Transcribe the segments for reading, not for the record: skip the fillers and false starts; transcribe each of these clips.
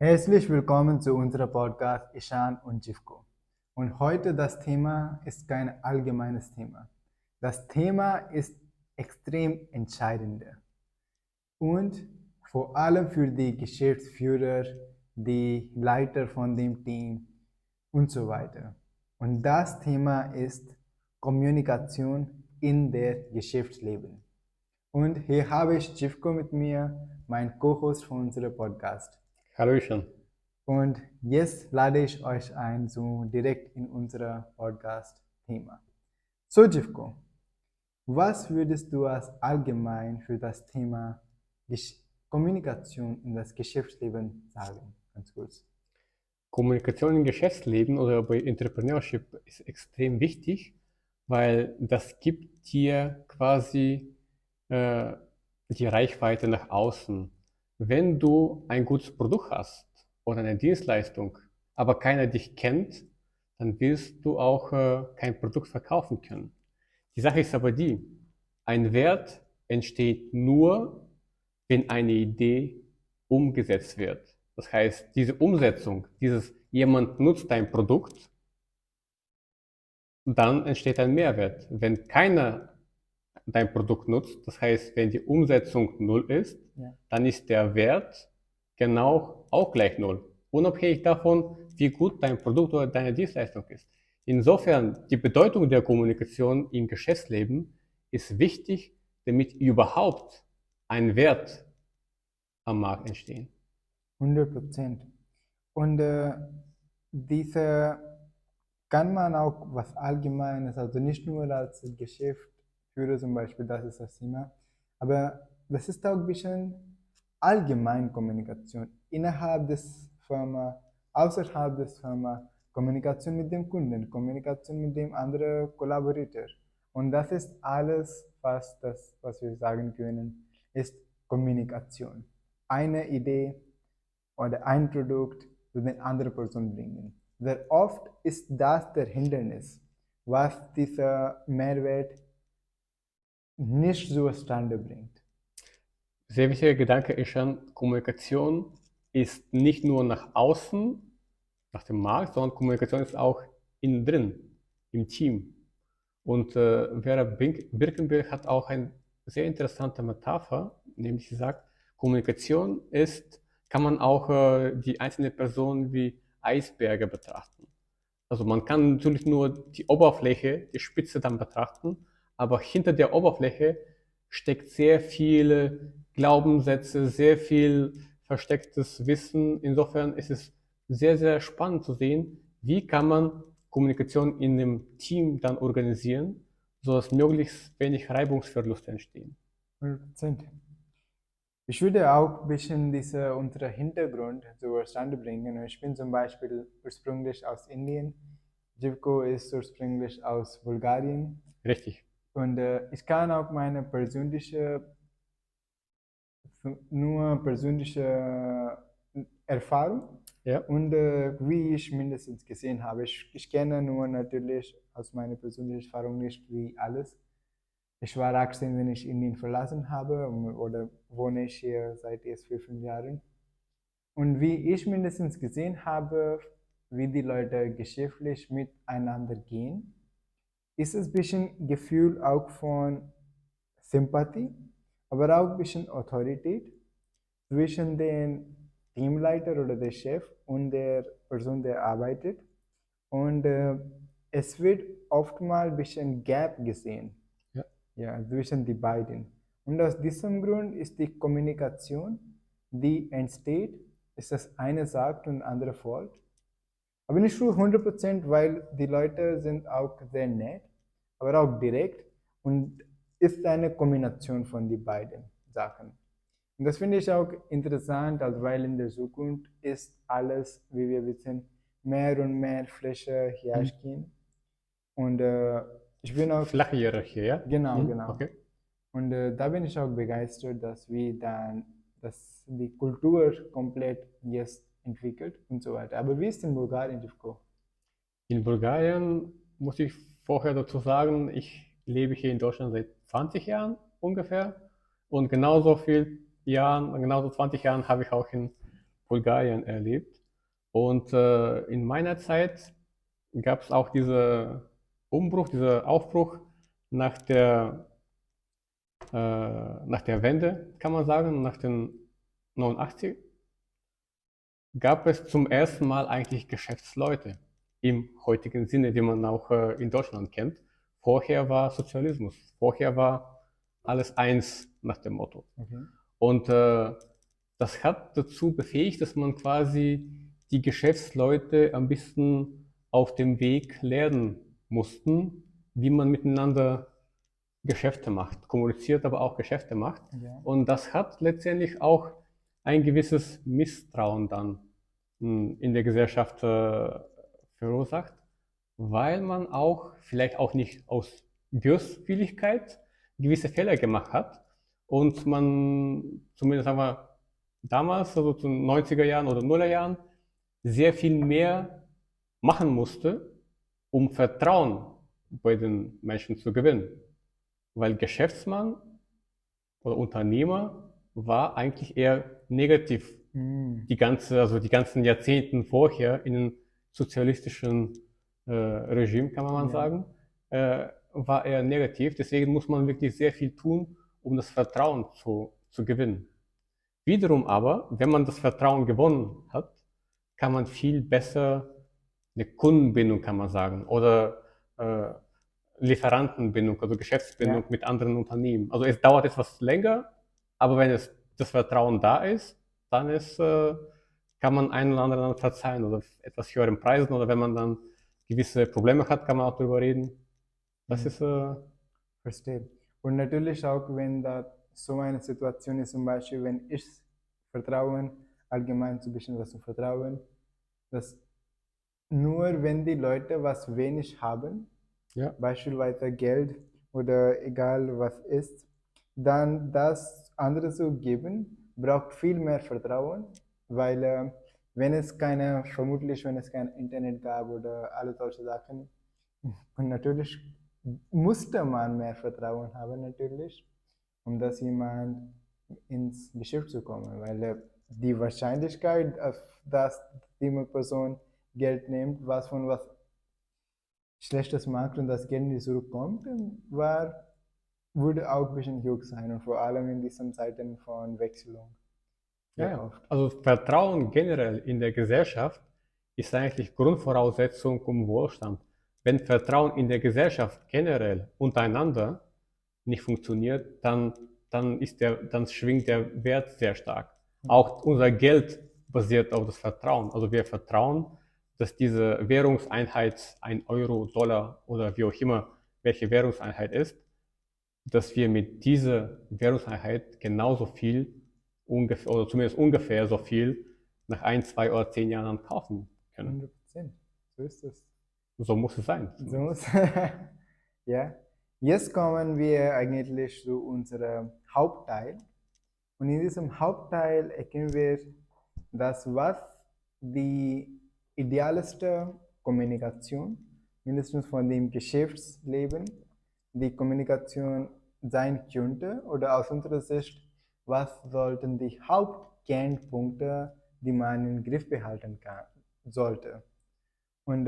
Herzlich willkommen zu unserem Podcast Ishan und Jivko. Und heute das Thema ist kein allgemeines Thema. Das Thema ist extrem entscheidend und vor allem für die Geschäftsführer, die Leiter von dem Team und so weiter. Und das Thema ist Kommunikation in der Geschäftsleben. Und hier habe ich Jivko mit mir, mein Co-Host von unserem Podcast. Hallöchen. Und jetzt lade ich euch ein, so direkt in unser Podcast-Thema. So, Jivko, was würdest du als allgemein für das Thema Kommunikation in das Geschäftsleben sagen? Ganz kurz. Kommunikation im Geschäftsleben oder bei Entrepreneurship ist extrem wichtig, weil das gibt dir quasi äh, die Reichweite nach außen. Wenn du ein gutes Produkt hast oder eine Dienstleistung, aber keiner dich kennt, dann wirst du auch kein Produkt verkaufen können. Die Sache ist aber die, ein Wert entsteht nur, wenn eine Idee umgesetzt wird. Das heißt, diese Umsetzung, dieses jemand nutzt dein Produkt, dann entsteht ein Mehrwert. Wenn keiner dein Produkt nutzt, das heißt, wenn die Umsetzung null ist, Ja. dann ist der Wert genau auch gleich null. Unabhängig davon, wie gut dein Produkt oder deine Dienstleistung ist. Insofern, die Bedeutung der Kommunikation im Geschäftsleben ist wichtig, damit überhaupt ein Wert am Markt entstehen. 100%. Und diese kann man auch was Allgemeines, also nicht nur als Geschäftsführer zum Beispiel, das ist das Thema, aber das ist auch ein bisschen Allgemeinkommunikation innerhalb des Firma, außerhalb des Firma, Kommunikation mit dem Kunden, Kommunikation mit dem anderen Kollaborator. Und das ist alles, was wir sagen können, ist Kommunikation. Eine Idee oder ein Produkt zu den anderen Person bringen. Sehr oft ist das der Hindernis, was dieser Mehrwert nicht zustande bringt. Sehr wichtiger Gedanke ist schon, Kommunikation ist nicht nur nach außen, nach dem Markt, sondern Kommunikation ist auch innen drin, im Team. Und Vera Birkenbill hat auch eine sehr interessante Metapher, nämlich sie sagt, Kommunikation ist, kann man auch die einzelne Person wie Eisberge betrachten. Also man kann natürlich nur die Oberfläche, die Spitze dann betrachten, aber hinter der Oberfläche steckt sehr viele Glaubenssätze, sehr viel verstecktes Wissen. Insofern ist es sehr, sehr spannend zu sehen, wie kann man Kommunikation in einem Team dann organisieren, sodass möglichst wenig Reibungsverluste entstehen. 100%. Ich würde auch ein bisschen unseren Hintergrund zustande bringen. Ich bin zum Beispiel ursprünglich aus Indien. Jivko ist ursprünglich aus Bulgarien. Richtig. Und ich kann auch meine persönliche Erfahrung Ja. und wie ich mindestens gesehen habe. Ich kenne nur natürlich aus meiner persönlichen Erfahrung nicht wie alles. Ich war 18, wenn ich Indien verlassen habe oder wohne ich hier seit jetzt 4, 5 Jahren. Und wie ich mindestens gesehen habe, wie die Leute geschäftlich miteinander gehen, ist es ein bisschen Gefühl auch von Sympathie, aber auch ein bisschen Autorität zwischen dem Teamleiter oder der Chef und der Person, der arbeitet. Und es wird oftmals ein bisschen Gap gesehen, Ja. ja, zwischen die beiden. Und aus diesem Grund ist die Kommunikation, die entsteht, ist das eine sagt und andere folgt. Aber nicht zu 100%, weil die Leute sind auch sehr nett, aber auch direkt und ist eine Kombination von die beiden Sachen. Und das finde ich auch interessant, also weil in der Zukunft ist alles, wie wir wissen, mehr und mehr fläche Hierarchien. Und ich bin auch, Flache Hierarchie, ja? genau, Mhm. genau. Okay. Und da bin ich auch begeistert, dass die Kultur komplett jetzt entwickelt und so weiter. Aber wie ist in Bulgarien, Jivko? In Bulgarien muss ich vorher dazu sagen, ich lebe hier in Deutschland seit 20 Jahren ungefähr und genauso 20 Jahren habe ich auch in Bulgarien erlebt. Und in meiner Zeit gab es auch diesen Umbruch, diesen Aufbruch nach nach der Wende, kann man sagen, nach den 89 gab es zum ersten Mal eigentlich Geschäftsleute im heutigen Sinne, die man auch in Deutschland kennt. Vorher war Sozialismus, vorher war alles eins nach dem Motto. Okay. Und das hat dazu befähigt, dass man quasi die Geschäftsleute ein bisschen auf dem Weg lernen mussten, wie man miteinander Geschäfte macht, kommuniziert, aber auch Geschäfte macht. Ja. Und das hat letztendlich auch ein gewisses Misstrauen dann in der Gesellschaft verursacht, weil man auch vielleicht auch nicht aus Böswilligkeit gewisse Fehler gemacht hat und man zumindest sagen wir damals, also zu den 90er Jahren oder Nuller Jahren, sehr viel mehr machen musste, um Vertrauen bei den Menschen zu gewinnen. Weil Geschäftsmann oder Unternehmer war eigentlich eher negativ. Hm. Also die ganzen Jahrzehnten vorher in einem sozialistischen Regime, kann man Ja. sagen, war eher negativ. Deswegen muss man wirklich sehr viel tun, um das Vertrauen zu gewinnen. Wiederum aber, wenn man das Vertrauen gewonnen hat, kann man viel besser eine Kundenbindung, kann man sagen, oder äh, Lieferantenbindung, also Geschäftsbindung Ja. mit anderen Unternehmen. Also es dauert etwas länger, aber wenn das Vertrauen da ist, dann kann man einen oder anderen verzeihen oder etwas höheren Preisen oder wenn man dann gewisse Probleme hat, kann man auch darüber reden. Das Hm. ist Verstehe. Und natürlich auch, wenn da so eine Situation ist, zum Beispiel, wenn ich Vertrauen, allgemein zu bisschen was zu vertrauen, dass nur wenn die Leute was wenig haben, ja, beispielsweise Geld oder egal was ist, dann das andere zu geben, braucht viel mehr Vertrauen, weil wenn es kein Internet gab oder alle solche Sachen, und natürlich musste man mehr Vertrauen haben, natürlich, um dass jemand ins Geschäft zu kommen, weil die Wahrscheinlichkeit, dass die Person Geld nimmt, was von was Schlechtes macht und das Geld nicht zurückkommt, würde auch ein bisschen hoch sein und vor allem in diesen Zeiten von Wechselung ja, sehr ja. oft. Also Vertrauen generell in der Gesellschaft ist eigentlich Grundvoraussetzung um Wohlstand. Wenn Vertrauen in der Gesellschaft generell untereinander nicht funktioniert, dann schwingt der Wert sehr stark. Auch unser Geld basiert auf das Vertrauen. Also wir vertrauen, dass diese Währungseinheit, ein Euro, Dollar oder wie auch immer, welche Währungseinheit ist, dass wir mit dieser Währungseinheit genauso viel, ungefähr, oder zumindest ungefähr so viel, nach ein, 2 oder 10 Jahren kaufen können. 100%. So ist es. So muss es sein. So muss. Ja. Jetzt kommen wir eigentlich zu unserem Hauptteil. Und in diesem Hauptteil erkennen wir, was die idealste Kommunikation, mindestens von dem Geschäftsleben, die Kommunikation sein könnte oder aus unserer Sicht, was sollten die Hauptkernpunkte, die man im Griff behalten kann, sollte und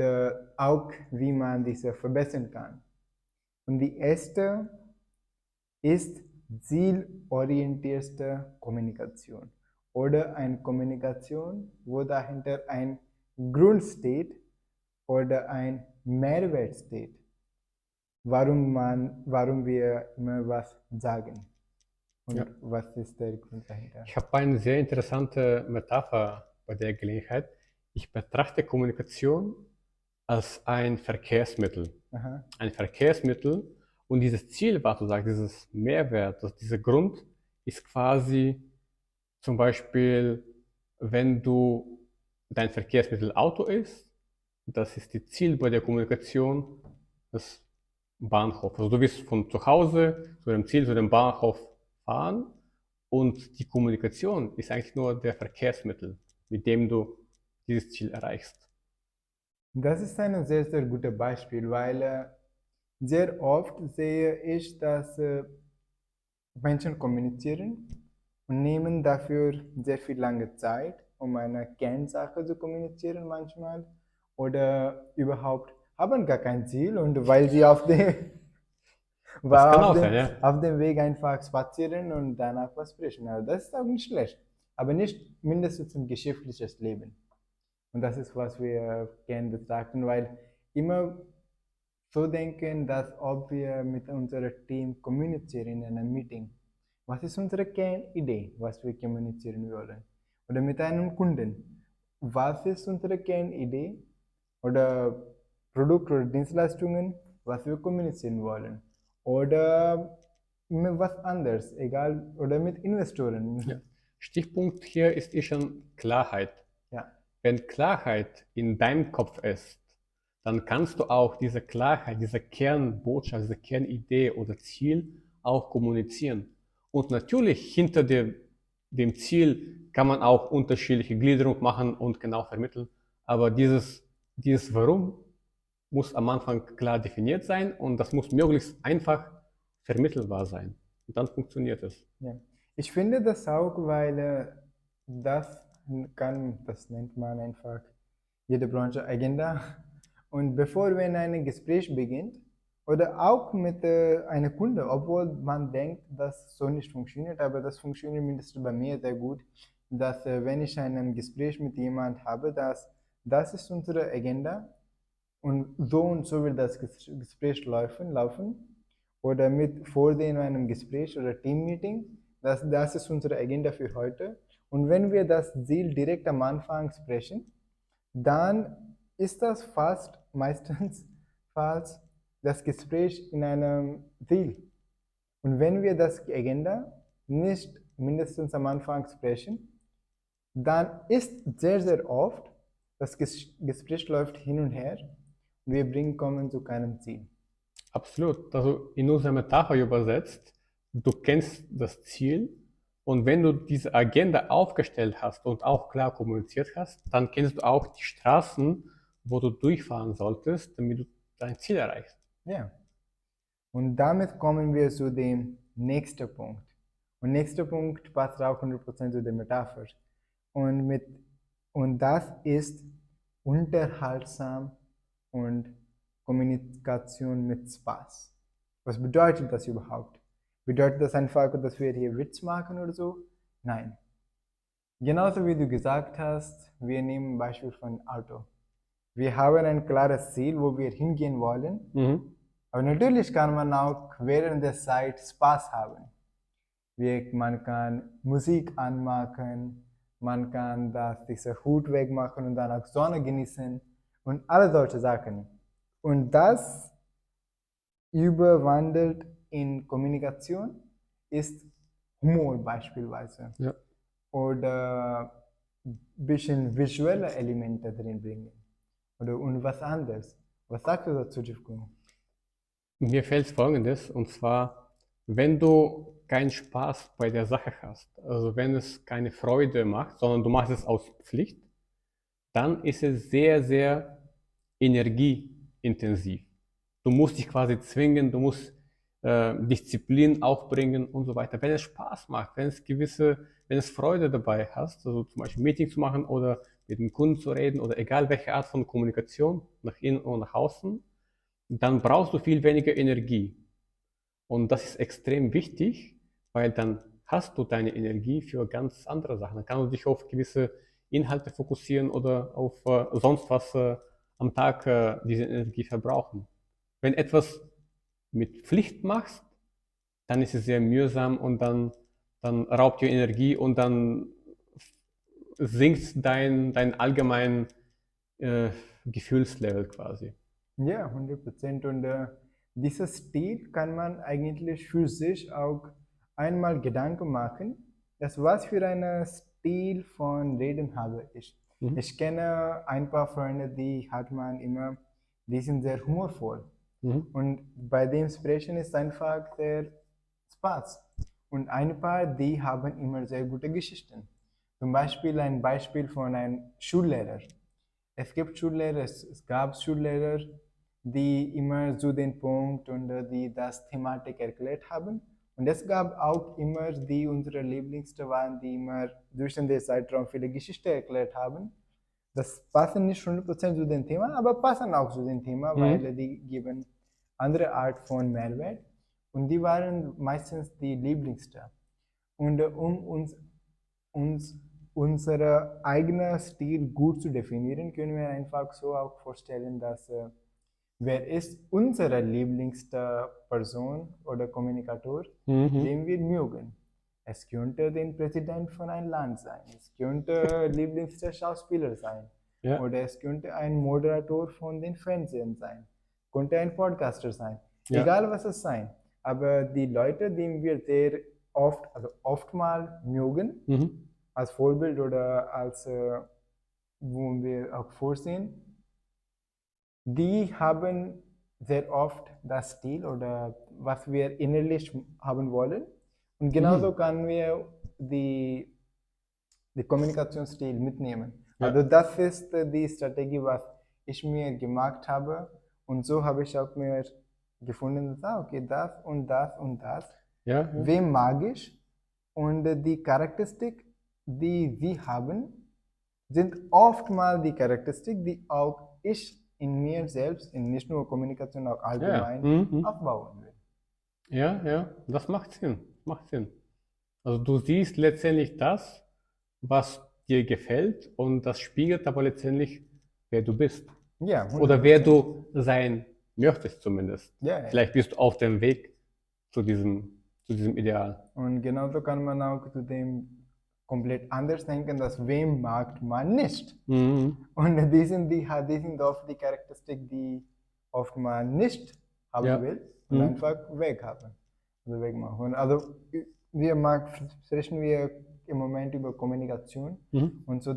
auch wie man diese verbessern kann. Und die erste ist zielorientierte Kommunikation oder eine Kommunikation, wo dahinter ein Grund steht oder ein Mehrwert steht, warum wir immer was sagen und Ja. was ist der Grund dahinter. Ich habe eine sehr interessante Metapher bei der Gelegenheit. Ich betrachte Kommunikation als ein Verkehrsmittel. Aha. Ein Verkehrsmittel und dieses Ziel, was du sagst, dieses Mehrwert, dieser Grund ist quasi zum Beispiel, wenn du dein Verkehrsmittel Auto ist, das ist die Ziel bei der Kommunikation, das Bahnhof. Also du wirst von zu Hause zu dem Ziel, zu dem Bahnhof fahren und die Kommunikation ist eigentlich nur der Verkehrsmittel, mit dem du dieses Ziel erreichst. Das ist ein sehr, sehr gutes Beispiel, weil sehr oft sehe ich, dass Menschen kommunizieren und nehmen dafür sehr viel lange Zeit um eine Kernsache zu kommunizieren manchmal oder überhaupt haben gar kein Ziel und weil sie Das kann auch sein, ja. auf dem Weg einfach spazieren und danach was sprechen. Also das ist auch nicht schlecht, aber nicht mindestens ein geschäftliches Leben. Und das ist, was wir gerne betrachten, weil immer so denken, dass ob wir mit unserem Team kommunizieren in einem Meeting. Was ist unsere Kernidee, was wir kommunizieren wollen? Oder mit einem Kunden. Was ist unsere Kernidee oder Produkt oder Dienstleistungen, was wir kommunizieren wollen? Oder mit was anderes, egal, oder mit Investoren. Ja. Stichpunkt hier ist schon Klarheit. Ja, Wenn Klarheit in deinem Kopf ist, dann kannst du auch diese Klarheit, diese Kernbotschaft, diese Kernidee oder Ziel auch kommunizieren. Und natürlich hinter dem Ziel kann man auch unterschiedliche Gliederung machen und genau vermitteln. Aber dieses Warum muss am Anfang klar definiert sein und das muss möglichst einfach vermittelbar sein. Und dann funktioniert es. ja. Ich finde das auch, weil das nennt man einfach jede Branche Agenda. Und bevor wenn ein Gespräch beginnt, oder auch mit einem Kunde, obwohl man denkt, dass so nicht funktioniert, aber das funktioniert mindestens bei mir sehr gut, dass wenn ich ein Gespräch mit jemand habe, das ist unsere Agenda und so wird das Gespräch laufen. Oder mit vor dem einem Gespräch oder Teammeeting, das ist unsere Agenda für heute. Und wenn wir das Ziel direkt am Anfang sprechen, dann ist das fast meistens fast das Gespräch in einem Ziel. Und wenn wir das Agenda nicht mindestens am Anfang sprechen, dann ist sehr, sehr oft das Gespräch läuft hin und her und kommen zu keinem Ziel. Absolut. Also in unserer Metapher übersetzt, du kennst das Ziel und wenn du diese Agenda aufgestellt hast und auch klar kommuniziert hast, dann kennst du auch die Straßen, wo du durchfahren solltest, damit du dein Ziel erreichst. Ja. Und damit kommen wir zu dem nächsten Punkt. Und nächster Punkt passt auch 100% zu der Metapher. Und, mit, und das ist unterhaltsam und Kommunikation mit Spaß. Was bedeutet das überhaupt? Bedeutet das einfach, dass wir hier Witz machen oder so? Nein. Genauso wie du gesagt hast, wir nehmen ein Beispiel von Auto. Wir haben ein klares Ziel, wo wir hingehen wollen. Aber natürlich kann man auch während der Zeit Spaß haben. Man kann Musik anmachen, man kann diese Hut wegmachen und dann auch Sonne genießen und alle solche Sachen. Und das überwandelt in Kommunikation ist Humor beispielsweise. Ja. Oder ein bisschen visuelle Elemente drin bringen. Und was anderes. Was sagst du dazu, Jivko? Mir fällt Folgendes, und zwar, wenn du keinen Spaß bei der Sache hast, also wenn es keine Freude macht, sondern du machst es aus Pflicht, dann ist es sehr, sehr energieintensiv. Du musst dich quasi zwingen, du musst Disziplin aufbringen und so weiter. Wenn es Spaß macht, wenn es Freude dabei hast, also zum Beispiel Meeting zu machen oder mit dem Kunden zu reden oder egal welche Art von Kommunikation, nach innen oder nach außen, dann brauchst du viel weniger Energie. Und das ist extrem wichtig, weil dann hast du deine Energie für ganz andere Sachen. Dann kannst du dich auf gewisse Inhalte fokussieren oder auf sonst was am Tag diese Energie verbrauchen. Wenn etwas mit Pflicht machst, dann ist es sehr mühsam und dann raubt dir Energie und dann sinkt dein allgemein Gefühlslevel quasi. Ja, 100%. Und dieser Stil kann man eigentlich für sich auch einmal Gedanken machen, dass was für einen Stil von Reden habe ich. Ich kenne ein paar Freunde, die sind sehr humorvoll. Und bei dem Sprechen ist einfach sehr Spaß. Und ein paar, die haben immer sehr gute Geschichten. Zum Beispiel ein Beispiel von einem Schullehrer. Es gab Schullehrer, die immer zu den Punkt und die das Thematik erklärt haben. Und es gab auch immer die unsere Lieblingste waren, die immer durch den Zeitraum viele Geschichte erklärt haben. Das passen nicht 100% zu dem Thema, aber passen auch zu dem Thema, weil die geben andere Art von Mehrwert. Und die waren meistens die Lieblingste. Und um uns unser eigener Stil gut zu definieren, können wir einfach so auch vorstellen, dass wer ist unsere lieblingste Person oder Kommunikator, den wir mögen. Es könnte der Präsident von einem Land sein, es könnte lieblingster Schauspieler sein, Ja. oder es könnte ein Moderator von den Fernsehen sein, könnte ein Podcaster sein, Ja. egal was es sein. Aber die Leute, die wir sehr oft, also oftmals mögen, als Vorbild oder als wo wir auch vorsehen, die haben sehr oft das Stil oder was wir innerlich haben wollen. Und genauso können wir die Kommunikationsstil mitnehmen. Ja. Also das ist die Strategie, was ich mir gemacht habe. Und so habe ich auch mir gefunden, okay, das und das und das. Ja. Wem mag ich? Und die Charakteristik, die sie haben, sind oftmals die Charakteristik, die auch ich in mir selbst, in nicht nur Kommunikation, auch allgemein aufbauen will. Ja, ja, das macht Sinn. Macht Sinn. Also du siehst letztendlich das, was dir gefällt, und das spiegelt aber letztendlich, wer du bist. Ja, Oder wer 100%. du sein möchtest zumindest. Ja, ja. Vielleicht bist du auf dem Weg zu diesem Ideal. Und genauso kann man auch zu dem komplett anders denken, dass wem mag man nicht. Und die sind oft die Charakteristik, die oft man nicht haben Ja. will und einfach weghaben. Also wegmachen. Also sprechen wir im Moment über Kommunikation und so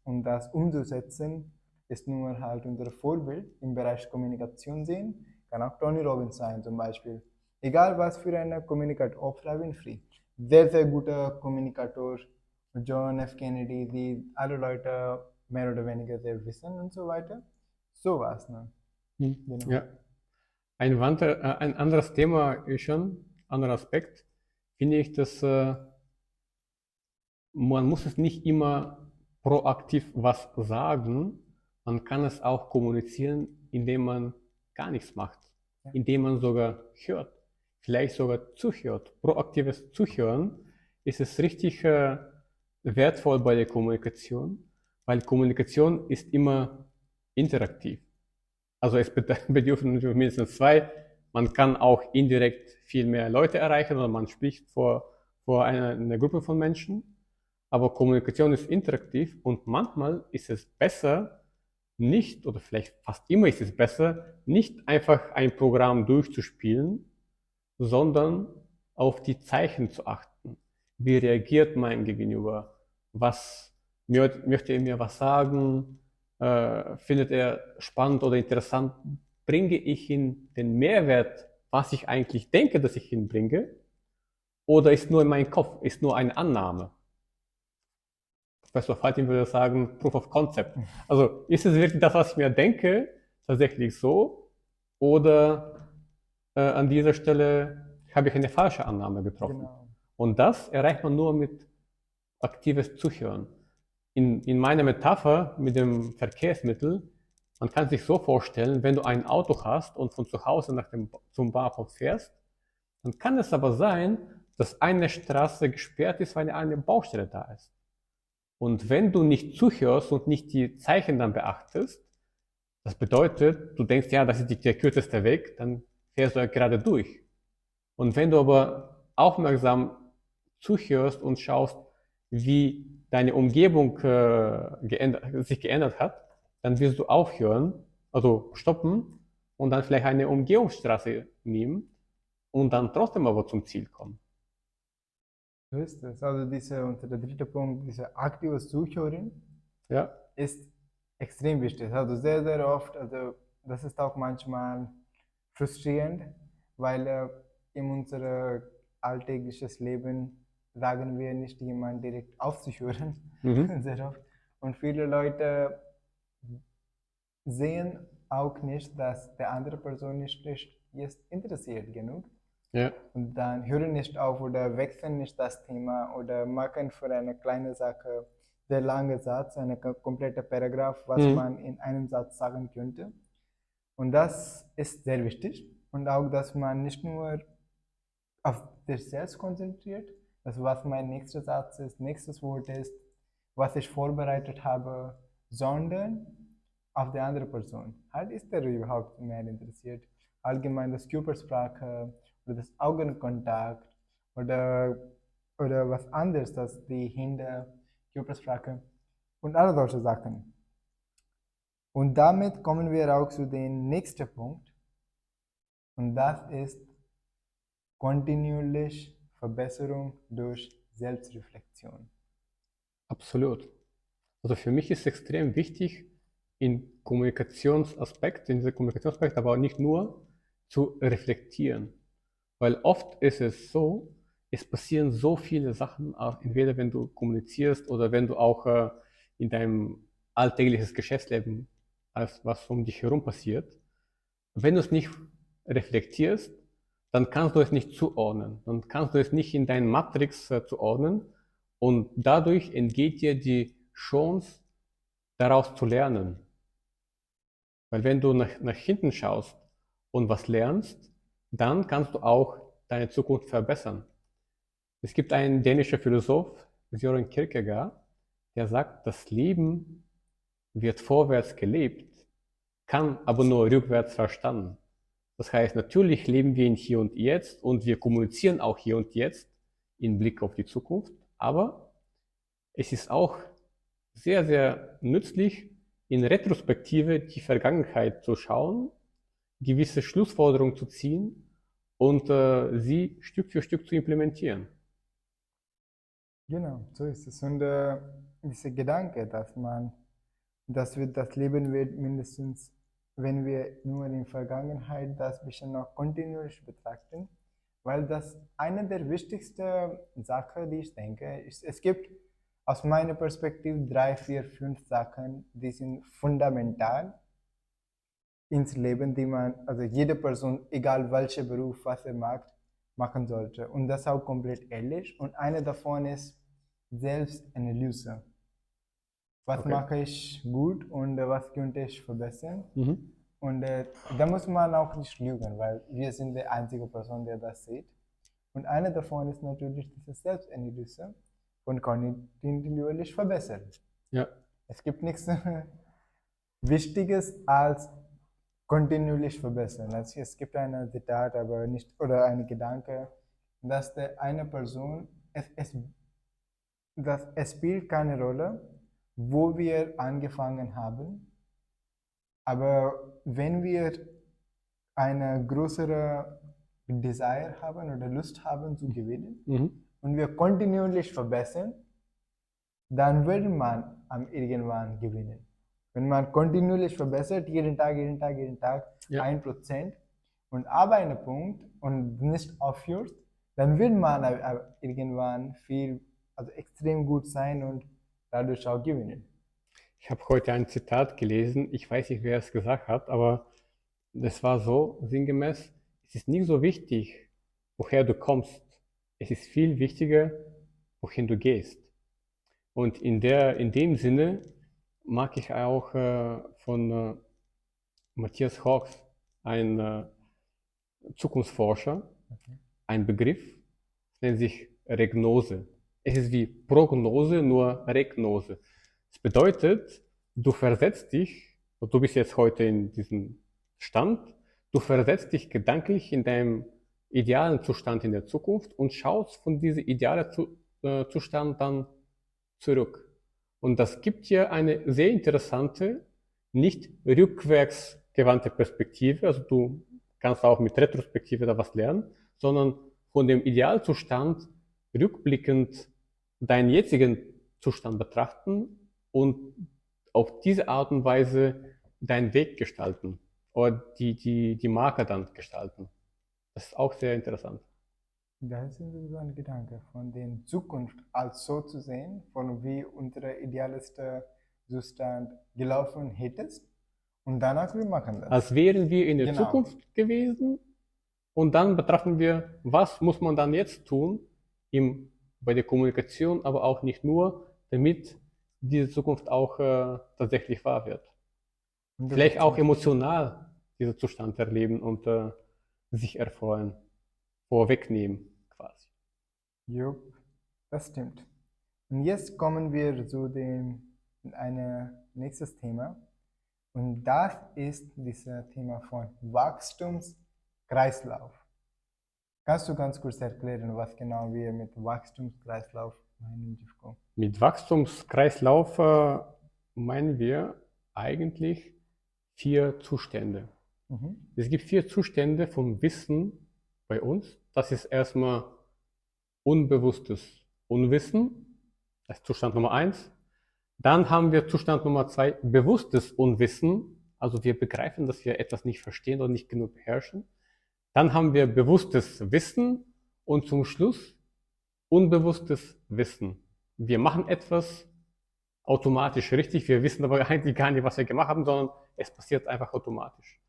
um das umzusetzen, ist nur halt unser Vorbild im Bereich Kommunikation sehen, kann auch Tony Robbins sein zum Beispiel. Egal was für eine Kommunikator, Oprah Winfrey, sehr, sehr guter Kommunikator, John F. Kennedy, die alle Leute mehr oder weniger sehr wissen und so weiter. So war's, ne? Genau. Ja. Ein anderes Thema ist schon, anderer Aspekt, finde ich, dass man muss es nicht immer proaktiv was sagen, man kann es auch kommunizieren, indem man gar nichts macht, indem man sogar hört, vielleicht sogar zuhört. Proaktives Zuhören ist es richtig wertvoll bei der Kommunikation, weil Kommunikation ist immer interaktiv. Also es bedürfen mindestens zwei. Man kann auch indirekt viel mehr Leute erreichen oder man spricht vor einer Gruppe von Menschen. Aber Kommunikation ist interaktiv und manchmal ist es besser, nicht, oder vielleicht fast immer ist es besser, nicht einfach ein Programm durchzuspielen, sondern auf die Zeichen zu achten. Wie reagiert mein Gegenüber? Möchte er mir was sagen? Findet er spannend oder interessant? Bringe ich ihm den Mehrwert, was ich eigentlich denke, dass ich ihn bringe? Oder ist nur in meinem Kopf, ist nur eine Annahme? Professor Faltin würde sagen, Proof of Concept. Also ist es wirklich das, was ich mir denke, tatsächlich so? Oder an dieser Stelle habe ich eine falsche Annahme getroffen? Genau. Und das erreicht man nur mit aktives Zuhören. In meiner Metapher mit dem Verkehrsmittel, man kann sich so vorstellen, wenn du ein Auto hast und von zu Hause zum Bahnhof fährst, dann kann es aber sein, dass eine Straße gesperrt ist, weil eine Baustelle da ist. Und wenn du nicht zuhörst und nicht die Zeichen dann beachtest, das bedeutet, du denkst, ja, das ist der kürzeste Weg, dann fährst du ja gerade durch. Und wenn du aber aufmerksam zuhörst und schaust, wie deine Umgebung sich geändert hat, dann wirst du aufhören, also stoppen und dann vielleicht eine Umgehungsstraße nehmen und dann trotzdem aber zum Ziel kommen. So ist es. Also unser dritter Punkt, diese aktives Zuhören, Ja. ist extrem wichtig. Also sehr, sehr oft, also das ist auch manchmal frustrierend, weil in unser alltägliches Leben sagen wir nicht jemand direkt aufzuhören, sehr oft. Und viele Leute sehen auch nicht, dass der andere Person nicht ist interessiert genug. Ja. Und dann hören nicht auf oder wechseln nicht das Thema oder machen für eine kleine Sache sehr lange Satz, eine komplette Paragraph, was Mhm. man in einem Satz sagen könnte. Und das ist sehr wichtig. Und auch, dass man nicht nur auf sich selbst konzentriert, also was mein nächster Satz ist, nächstes Wort ist, was ich vorbereitet habe, sondern auf die andere Person. Halt ist er überhaupt mehr interessiert. Allgemein das Körpersprache oder das Augenkontakt oder, oder was anderes, das die Hände, Körpersprache und alle solche Sachen. Und damit kommen wir auch zu dem nächsten Punkt und das ist kontinuierlich Verbesserung durch Selbstreflexion. Absolut. Also für mich ist extrem wichtig, in dieser Kommunikationsaspekt, aber auch nicht nur, zu reflektieren. Weil oft ist es so, es passieren so viele Sachen, auch entweder wenn du kommunizierst oder wenn du auch in deinem alltägliches Geschäftsleben, als was um dich herum passiert. Wenn du es nicht reflektierst, dann kannst du es nicht zuordnen. Dann kannst du es nicht in deinen Matrix zuordnen und dadurch entgeht dir die Chance, daraus zu lernen. Weil wenn du nach hinten schaust und was lernst, dann kannst du auch deine Zukunft verbessern. Es gibt einen dänischen Philosoph, Søren Kierkegaard, der sagt, das Leben wird vorwärts gelebt, kann aber nur rückwärts verstanden. Das heißt, natürlich leben wir in Hier und Jetzt und wir kommunizieren auch hier und jetzt im Blick auf die Zukunft, aber es ist auch sehr, sehr nützlich, in Retrospektive die Vergangenheit zu schauen, gewisse Schlussfolgerungen zu ziehen und sie Stück für Stück zu implementieren. Genau, so ist es. Und dieser Gedanke, dass wir das Leben wird mindestens, wenn wir nur in der Vergangenheit das bisschen noch kontinuierlich betrachten, weil das eine der wichtigsten Sachen, die ich denke, ist, es gibt aus meiner Perspektive drei, vier, fünf Sachen, die sind fundamental ins Leben, die man, also jede Person, egal welcher Beruf, was er mag, machen sollte. Und das auch komplett ehrlich. Und eine davon ist Selbstanalyse. Was Okay. mache ich gut und was könnte ich verbessern? Mhm. Und da muss man auch nicht lügen, weil wir sind die einzige Person, der das sieht. Und eine davon ist natürlich diese Selbstanalyse und kontinuierlich verbessern. Ja. Es gibt nichts Wichtiges als kontinuierlich verbessern. Also es gibt ein Zitat, aber nicht, oder ein Gedanke, dass der eine Person, es spielt keine Rolle, wo wir angefangen haben, aber wenn wir eine größere Desire haben oder Lust haben zu gewinnen Mhm. und wir kontinuierlich verbessern, dann wird man am irgendwann gewinnen. Wenn man kontinuierlich verbessert, jeden Tag Ja. 1% und ab einem Punkt und nicht aufhört, dann wird man irgendwann also extrem gut sein und dadurch auch gewinnen. Ich habe heute ein Zitat gelesen, ich weiß nicht, wer es gesagt hat, aber das war so sinngemäß, es ist nicht so wichtig, woher du kommst. Es ist viel wichtiger, wohin du gehst. Und in dem Sinne mag ich auch von Matthias Hawkes, ein Zukunftsforscher, Okay. ein Begriff, das nennt sich Regnose. Es ist wie Prognose, nur Regnose. Das bedeutet, du versetzt dich, und du bist jetzt heute in diesem Stand, du versetzt dich gedanklich in deinem idealen Zustand in der Zukunft und schaust von diesem idealen Zustand dann zurück. Und das gibt dir eine sehr interessante, nicht rückwärts gewandte Perspektive. Also du kannst auch mit Retrospektive da was lernen, sondern von dem Idealzustand rückblickend deinen jetzigen Zustand betrachten und auf diese Art und Weise deinen Weg gestalten oder die Marke dann gestalten. Das ist auch sehr interessant. Das ist so ein Gedanke von der Zukunft als so zu sehen, von wie unser idealster Zustand gelaufen hättest und danach wir machen das. Als wären wir in der Genau, Zukunft gewesen Und dann betrachten wir, was muss man dann jetzt tun bei der Kommunikation, aber auch nicht nur, damit diese Zukunft auch tatsächlich wahr wird. Vielleicht auch 100%. emotional diesen Zustand erleben und sich erfreuen, vorwegnehmen quasi. Jupp, das stimmt. Und jetzt kommen wir zu dem ein nächstes Thema. Und das ist dieses Thema von Wachstumskreislauf. Kannst du ganz kurz erklären, was genau wir mit Wachstumskreislauf meinen, Jivko? Mit Wachstumskreislauf meinen wir eigentlich 4 Zustände. Mhm. Es gibt 4 Zustände vom Wissen bei uns. Das ist erstmal unbewusstes Unwissen, das ist Zustand Nummer 1. Dann haben wir Zustand Nummer 2, bewusstes Unwissen. Also wir begreifen, dass wir etwas nicht verstehen oder nicht genug beherrschen. Dann haben wir bewusstes Wissen und zum Schluss unbewusstes Wissen. Wir machen etwas automatisch richtig, wir wissen aber eigentlich gar nicht, was wir gemacht haben, sondern es passiert einfach automatisch.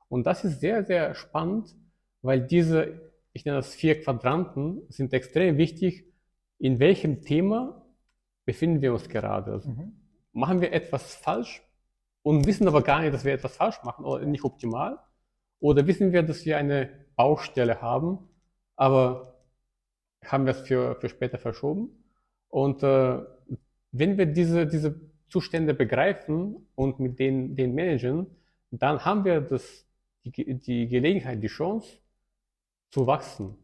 Und das ist sehr, sehr spannend, weil diese, ich nenne das 4 Quadranten, sind extrem wichtig, in welchem Thema befinden wir uns gerade. Also Mhm. machen wir etwas falsch und wissen aber gar nicht, dass wir etwas falsch machen oder nicht optimal? Oder wissen wir, dass wir eine Baustelle haben, aber haben wir es für später verschoben? Und wenn wir diese Zustände begreifen und mit denen managen, dann haben wir die Gelegenheit, die Chance zu wachsen.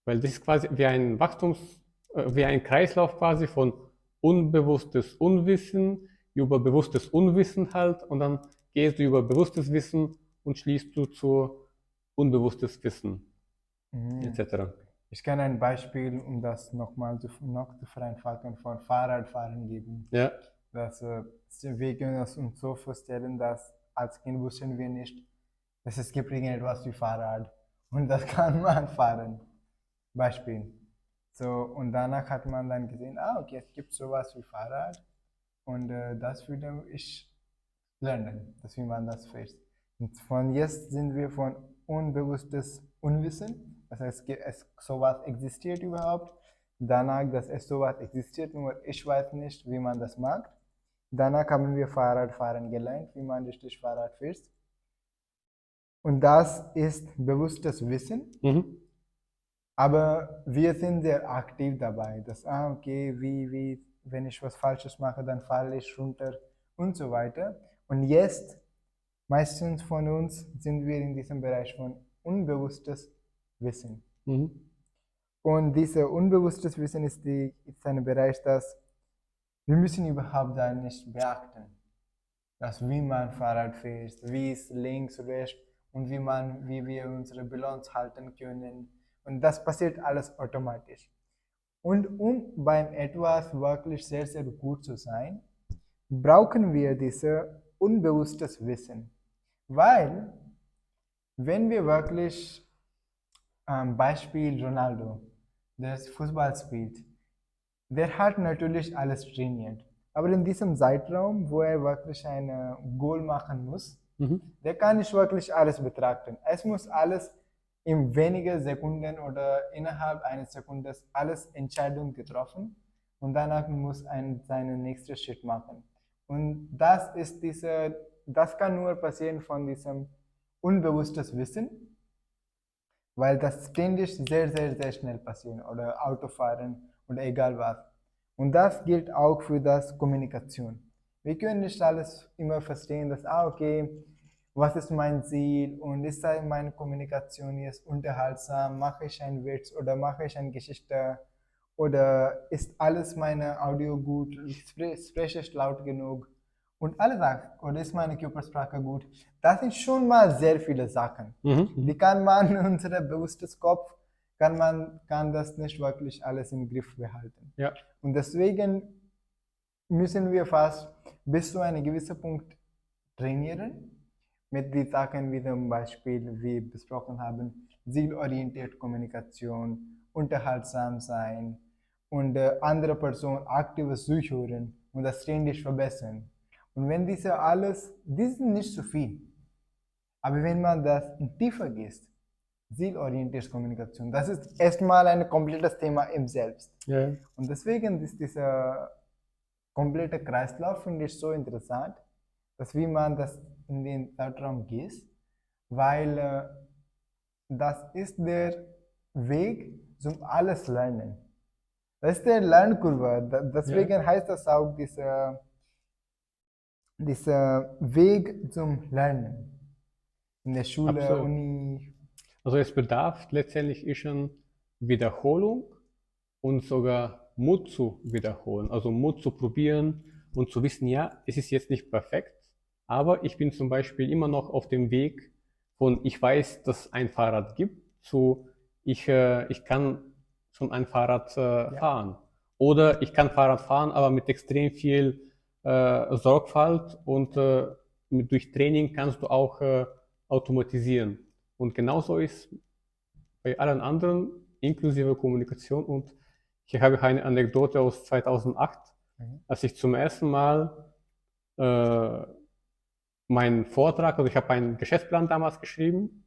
Weil das ist quasi wie ein Kreislauf quasi von unbewusstes Unwissen über bewusstes Unwissen halt und dann gehst du über bewusstes Wissen und schließt du zu unbewusstes Wissen Mhm. etc. Ich kann ein Beispiel, um das noch zu vereinfachen, von Fahrradfahren geben. Ja, Dass, wir können uns so vorstellen, dass als Kind wussten wir nicht, dass es gibt irgendetwas wie Fahrrad und das kann man fahren. Beispiel. So, und danach hat man dann gesehen, okay, es gibt sowas wie Fahrrad und das würde ich lernen, dass wie man das fährt. Und von jetzt sind wir von unbewusstes Unwissen, das heißt, sowas existiert überhaupt. Danach, dass es sowas existiert, nur ich weiß nicht, wie man das macht. Danach haben wir Fahrradfahren gelernt, wie man richtig Fahrrad fährt. Und das ist bewusstes Wissen. mhm. Aber wir sind sehr aktiv dabei, dass, okay, wenn ich was Falsches mache, dann falle ich runter und so weiter. Und jetzt, meistens von uns, sind wir in diesem Bereich von unbewusstes Wissen. Mhm. Und dieses unbewusstes Wissen ist ein Bereich, das wir müssen überhaupt da nicht beachten. Dass wie man Fahrrad fährt, wie es links, rechts und wie wir unsere Balance halten können. Und das passiert alles automatisch. Und um beim etwas wirklich sehr, sehr gut zu sein, brauchen wir dieses unbewusstes Wissen. Weil, wenn wir wirklich, Beispiel Ronaldo, der Fußball spielt, der hat natürlich alles trainiert. Aber in diesem Zeitraum, wo er wirklich ein Goal machen muss, Mhm. der kann nicht wirklich alles betrachten. Es muss alles in wenigen Sekunden oder innerhalb eines Sekundes alles Entscheidung getroffen und danach muss seinen nächsten Schritt machen. Und das kann nur passieren von diesem unbewusstes Wissen, weil das ständig sehr, sehr, sehr schnell passieren oder Autofahren oder egal was. Und das gilt auch für das Kommunikation. Wir können nicht alles immer verstehen, dass, okay, was ist mein Ziel und ist meine Kommunikation jetzt unterhaltsam, mache ich einen Witz oder mache ich eine Geschichte oder ist alles meine Audio gut, spreche ich laut genug und alle Sachen, oder ist meine Körpersprache gut. Das sind schon mal sehr viele Sachen. Mhm. Die kann man, unser bewusstes Kopf, kann das nicht wirklich alles im Griff behalten. Ja. Und deswegen müssen wir fast bis zu einem gewissen Punkt trainieren mit den Sachen, wie zum Beispiel, wie besprochen haben, zielorientierte Kommunikation, unterhaltsam sein und andere Personen aktives Zuhören und das ständig verbessern. Und wenn die sind nicht so viel, aber wenn man das in tiefer geht, zielorientierte Kommunikation. Das ist erstmal ein komplettes Thema im Selbst. Ja. Und deswegen ist dieser komplette Kreislauf, finde ich, so interessant, dass wie man das in den Zeitraum geht, weil das ist der Weg zum alles Lernen. Das ist der Lernkurve. Deswegen heißt das auch dieser Weg zum Lernen. In der Schule, Absolut. Uni. Also es bedarf letztendlich schon Wiederholung und sogar Mut zu wiederholen. Also Mut zu probieren und zu wissen, ja, es ist jetzt nicht perfekt, aber ich bin zum Beispiel immer noch auf dem Weg von ich weiß, dass es ein Fahrrad gibt, zu ich kann schon ein Fahrrad Ja, fahren. Oder ich kann Fahrrad fahren, aber mit extrem viel Sorgfalt und durch Training kannst du auch automatisieren. Und genauso ist bei allen anderen, inklusive Kommunikation. Und hier habe ich eine Anekdote aus 2008, mhm. als ich zum ersten Mal äh, meinen Vortrag, also ich habe einen Geschäftsplan damals geschrieben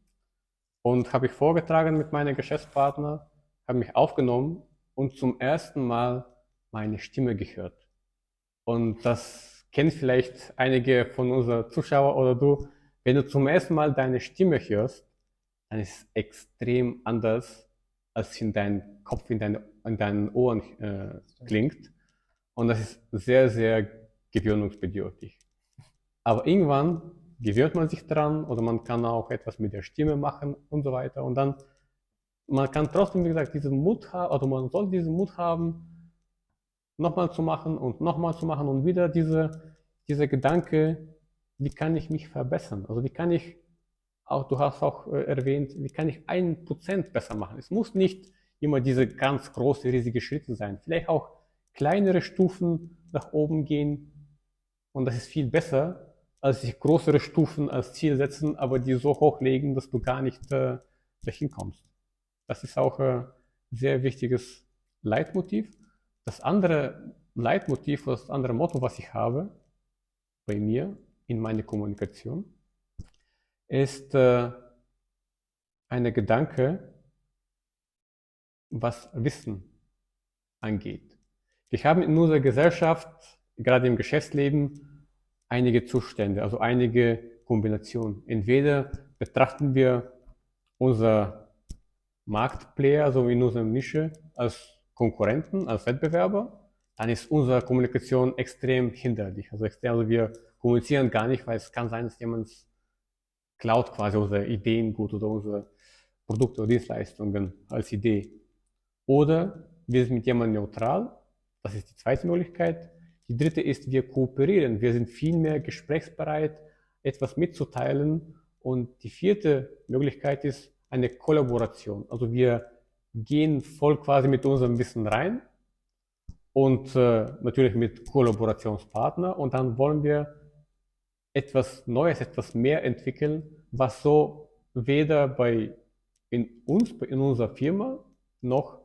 und habe ich vorgetragen mit meinem Geschäftspartner, habe mich aufgenommen und zum ersten Mal meine Stimme gehört. Und das kennen vielleicht einige von unseren Zuschauern oder du. Wenn du zum ersten Mal deine Stimme hörst, dann ist es extrem anders, als in deinem Kopf, in deinen Ohren klingt. Und das ist sehr, sehr gewöhnungsbedürftig. Aber irgendwann gewöhnt man sich dran oder man kann auch etwas mit der Stimme machen und so weiter. Und dann, man kann trotzdem, wie gesagt, diesen Mut haben, oder man soll diesen Mut haben, nochmal zu machen und nochmal zu machen und wieder diese Gedanke, wie kann ich mich verbessern? Also wie kann ich, auch du hast auch erwähnt, wie kann ich 1% besser machen? Es muss nicht immer diese ganz große, riesige Schritte sein. Vielleicht auch kleinere Stufen nach oben gehen und das ist viel besser, als sich größere Stufen als Ziel setzen, aber die so hochlegen, dass du gar nicht dahin kommst. Das ist auch ein sehr wichtiges Leitmotiv. Das andere Leitmotiv, das andere Motto, was ich habe bei mir in meiner Kommunikation, ist eine Gedanke, was Wissen angeht. Wir haben in unserer Gesellschaft, gerade im Geschäftsleben, einige Zustände, also einige Kombinationen. Entweder betrachten wir unser Marktplayer, also in unserer Nische, als Konkurrenten, als Wettbewerber, dann ist unsere Kommunikation extrem hinderlich. Also wir kommunizieren gar nicht, weil es kann sein, dass jemand klaut quasi unsere Ideen gut oder unsere Produkte oder Dienstleistungen als Idee. Oder wir sind mit jemandem neutral, das ist die zweite Möglichkeit. Die dritte ist, wir kooperieren, wir sind viel mehr gesprächsbereit, etwas mitzuteilen. Und die vierte Möglichkeit ist eine Kollaboration. Also wir gehen voll quasi mit unserem Wissen rein und natürlich mit Kollaborationspartner und dann wollen wir etwas Neues, etwas mehr entwickeln, was so weder in unserer Firma noch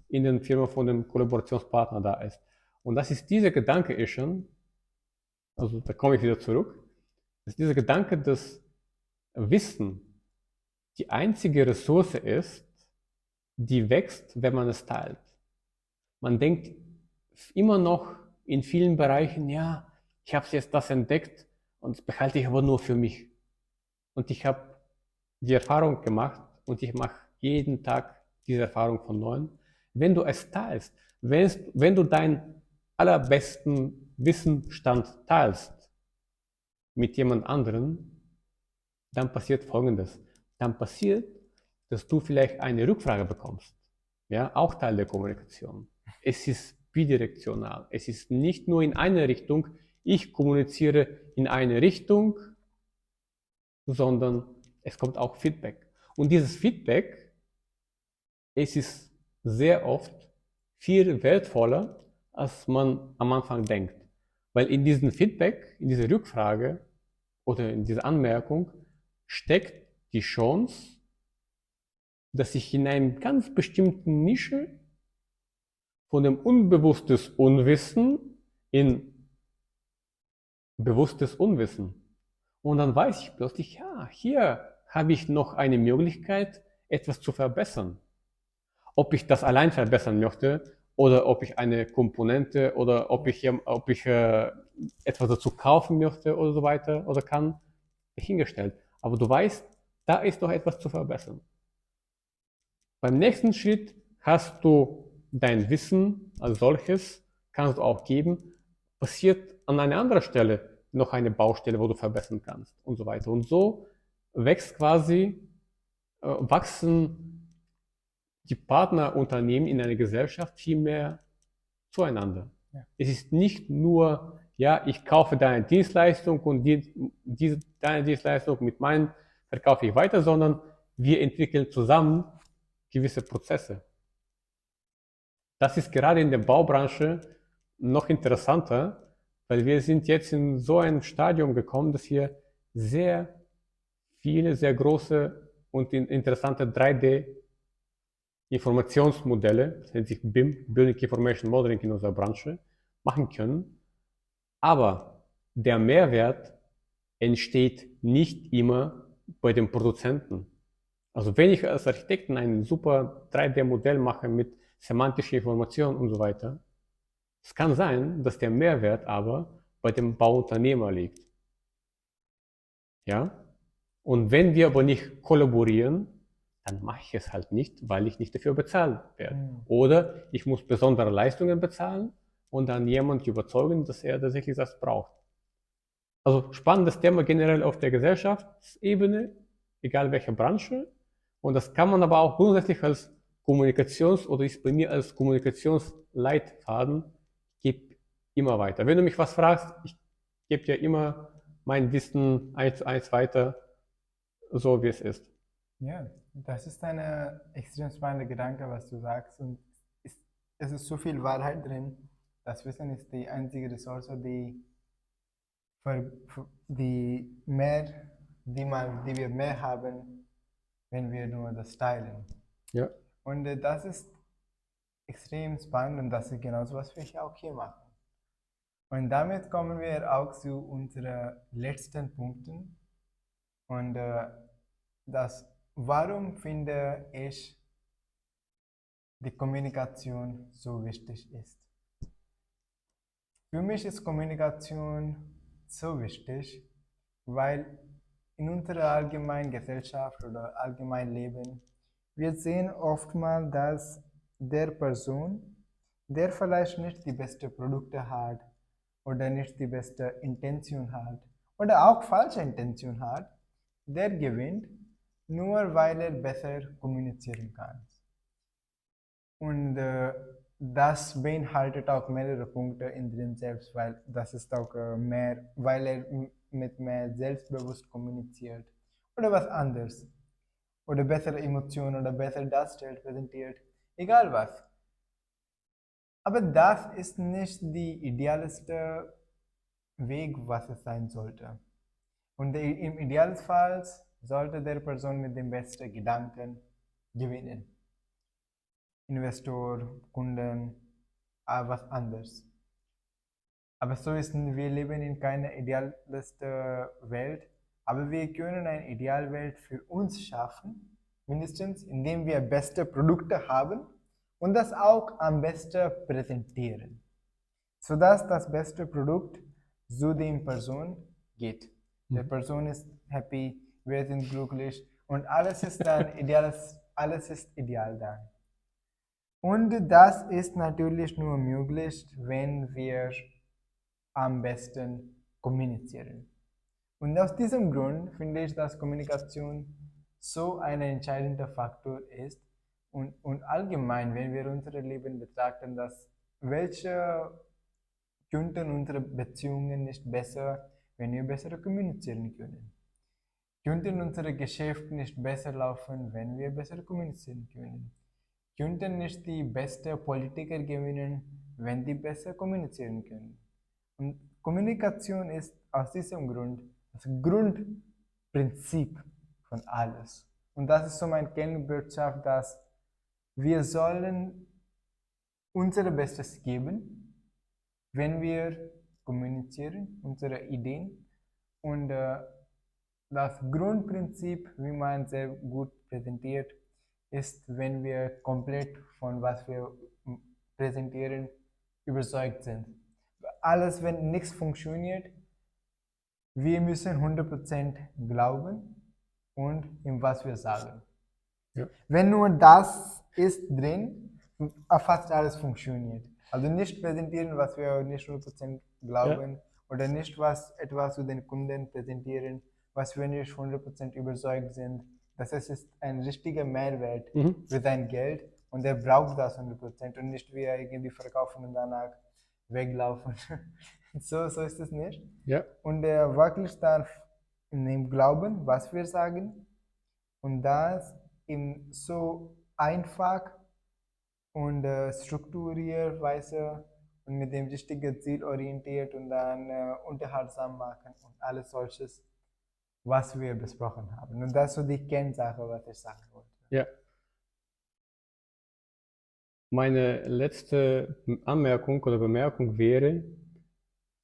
in den Firma von dem Kollaborationspartner da ist. Und das ist dieser Gedanke ist schon, also da komme ich wieder zurück, dass dieser Gedanke, dass Wissen die einzige Ressource ist, die wächst, wenn man es teilt. Man denkt immer noch in vielen Bereichen, ja, ich habe jetzt das entdeckt und das behalte ich aber nur für mich. Und ich habe die Erfahrung gemacht und ich mache jeden Tag diese Erfahrung von neuem. Wenn du es teilst, wenn du deinen allerbesten Wissensstand teilst mit jemand anderem, dann passiert Folgendes. Dann passiert, dass du vielleicht eine Rückfrage bekommst. Ja, auch Teil der Kommunikation. Es ist bidirektional. Es ist nicht nur in eine Richtung. Ich kommuniziere in eine Richtung, sondern es kommt auch Feedback. Und dieses Feedback, es ist sehr oft viel wertvoller, als man am Anfang denkt. Weil in diesem Feedback, in dieser Rückfrage oder in dieser Anmerkung steckt die Chance, dass ich in einem ganz bestimmten Nische von dem unbewusstes Unwissen in bewusstes Unwissen. Und dann weiß ich plötzlich, ja, hier habe ich noch eine Möglichkeit, etwas zu verbessern. Ob ich das allein verbessern möchte oder ob ich eine Komponente oder ob ich etwas dazu kaufen möchte oder so weiter oder kann, hingestellt. Aber du weißt, da ist noch etwas zu verbessern. Beim nächsten Schritt hast du dein Wissen als solches, kannst du auch geben, passiert an einer anderen Stelle noch eine Baustelle, wo du verbessern kannst und so weiter. Und so wachsen die Partnerunternehmen in einer Gesellschaft viel mehr zueinander. Ja. Es ist nicht nur, ja, ich kaufe deine Dienstleistung und deine Dienstleistung mit meinen verkaufe ich weiter, sondern wir entwickeln zusammen gewisse Prozesse. Das ist gerade in der Baubranche noch interessanter, weil wir sind jetzt in so ein Stadium gekommen, dass wir sehr viele, sehr große und interessante 3D-Informationsmodelle, das nennt sich BIM, Building Information Modeling in unserer Branche, machen können. Aber der Mehrwert entsteht nicht immer bei dem Produzenten. Also wenn ich als Architekten ein super 3D-Modell mache mit semantischer Information und so weiter, es kann sein, dass der Mehrwert aber bei dem Bauunternehmer liegt. Ja? Und wenn wir aber nicht kollaborieren, dann mache ich es halt nicht, weil ich nicht dafür bezahlt werde. Oder ich muss besondere Leistungen bezahlen und dann jemand überzeugen, dass er tatsächlich das braucht. Also spannendes Thema generell auf der Gesellschaftsebene, egal welche Branche. Und das kann man aber auch grundsätzlich als oder ist bei mir als Kommunikationsleitfaden, gebe immer weiter. Wenn du mich was fragst, ich gebe dir immer mein Wissen 1:1 weiter, so wie es ist. Ja, das ist ein extrem spannender Gedanke, was du sagst. Und es ist so viel Wahrheit drin. Das Wissen ist die einzige Ressource, die wir mehr haben, wenn wir nur das teilen. Ja. Und das ist extrem spannend und das ist genauso, was wir auch hier machen. Und damit kommen wir auch zu unseren letzten Punkten. Und warum finde ich die Kommunikation so wichtig ist. Für mich ist Kommunikation so wichtig, weil in unserer allgemeinen Gesellschaft oder allgemeinen Leben, wir sehen oftmals, dass der Person, der vielleicht nicht die besten Produkte hat oder nicht die beste Intention hat oder auch falsche Intention hat, der gewinnt, nur weil er besser kommunizieren kann. Und das beinhaltet auch mehrere Punkte in drin selbst, weil das ist auch weil er mit mehr selbstbewusst kommuniziert oder was anderes oder bessere Emotionen oder besser darstellt, präsentiert, egal was. Aber das ist nicht die idealste Weg, was es sein sollte. Und im Idealfall sollte der Person mit den besten Gedanken gewinnen. Investor, Kunden, was anderes. Aber so ist, wir leben in keiner idealisten Welt, aber wir können eine Idealwelt für uns schaffen, mindestens indem wir beste Produkte haben und das auch am besten präsentieren, sodass das beste Produkt zu der Person geht. Der Person ist happy, wir sind glücklich und alles ist dann alles ist ideal dann. Und das ist natürlich nur möglich, wenn wir am besten kommunizieren. Und aus diesem Grund finde ich, dass Kommunikation so ein entscheidender Faktor ist. Und allgemein, wenn wir unser Leben betrachten, welche könnten unsere Beziehungen nicht besser, wenn wir besser kommunizieren können? Könnten unsere Geschäfte nicht besser laufen, wenn wir besser kommunizieren können? Könnten nicht die besten Politiker gewinnen, wenn die besser kommunizieren können? Und Kommunikation ist aus diesem Grund das Grundprinzip von alles. Und das ist so meine Kernbotschaft, dass wir sollen unser Bestes geben, wenn wir kommunizieren, unsere Ideen. Und das Grundprinzip, wie man sehr gut präsentiert, ist, wenn wir komplett von was wir präsentieren überzeugt sind. Alles, wenn nichts funktioniert, wir müssen 100% glauben und in was wir sagen. Ja. Wenn nur das ist drin, fast alles funktioniert. Also nicht präsentieren, was wir nicht 100% glauben oder nicht etwas zu den Kunden präsentieren, was wir nicht 100% überzeugt sind. Das ist ein richtiger Mehrwert für sein Geld und er braucht das 100% und nicht wir irgendwie verkaufen und danach weglaufen. So ist es nicht. Ja. Und er wirklich darf in dem Glauben, was wir sagen und das so einfach und strukturiert Weise und mit dem richtigen Ziel orientiert und dann unterhaltsam machen und alles solches, was wir besprochen haben. Und das ist so die Kernsache, was ich sagen wollte. Ja. Meine letzte Anmerkung oder Bemerkung wäre,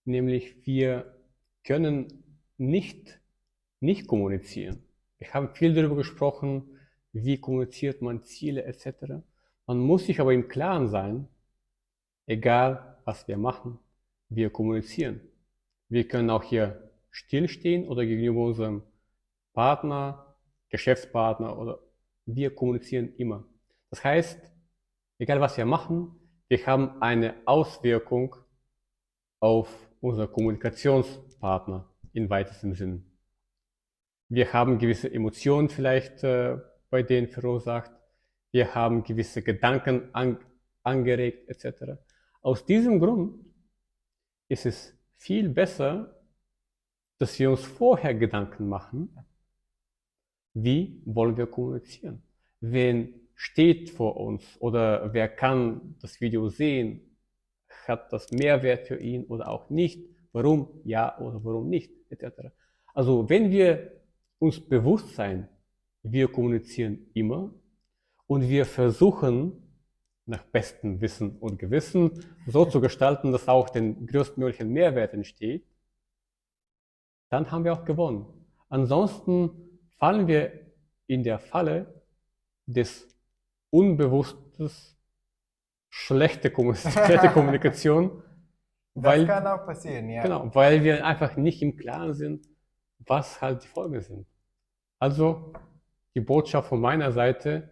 nämlich wir können nicht kommunizieren. Wir haben viel darüber gesprochen, wie kommuniziert man Ziele etc. Man muss sich aber im Klaren sein, egal was wir machen, wir kommunizieren. Wir können auch hier stillstehen oder gegenüber unserem Partner, Geschäftspartner oder wir kommunizieren immer. Das heißt, egal was wir machen, wir haben eine Auswirkung auf unser Kommunikationspartner im weitesten Sinn. Wir haben gewisse Emotionen vielleicht bei denen verursacht. Wir haben gewisse Gedanken angeregt etc. Aus diesem Grund ist es viel besser, dass wir uns vorher Gedanken machen, wie wollen wir kommunizieren. Wen steht vor uns oder wer kann das Video sehen, hat das Mehrwert für ihn oder auch nicht, warum ja oder warum nicht, etc. Also wenn wir uns bewusst sein, wir kommunizieren immer und wir versuchen nach bestem Wissen und Gewissen so zu gestalten, dass auch den größtmöglichen Mehrwert entsteht, dann haben wir auch gewonnen. Ansonsten fallen wir in der Falle des unbewussten schlechte Kommunikation. Das kann auch passieren, ja. Genau, weil wir einfach nicht im Klaren sind, was halt die Folgen sind. Also die Botschaft von meiner Seite,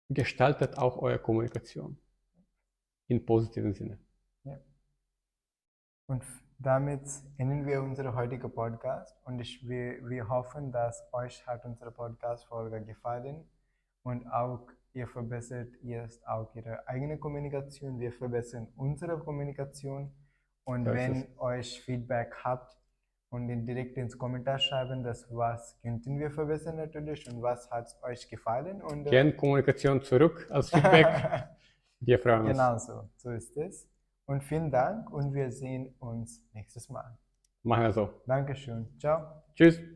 gestaltet auch eure Kommunikation im positiven Sinne. Ja. Und damit enden wir unsere heutige Podcast und wir hoffen, dass euch hat unsere Podcast-Folge gefallen und auch ihr verbessert jetzt auch ihre eigene Kommunikation, wir verbessern unsere Kommunikation und wenn euch Feedback habt und direkt ins Kommentar schreiben, was könnten wir verbessern natürlich und was hat euch gefallen. Und Gern Kommunikation zurück als Feedback. Wir freuen uns. Genau so ist es. Und vielen Dank und wir sehen uns nächstes Mal. Machen wir so. Dankeschön. Ciao. Tschüss.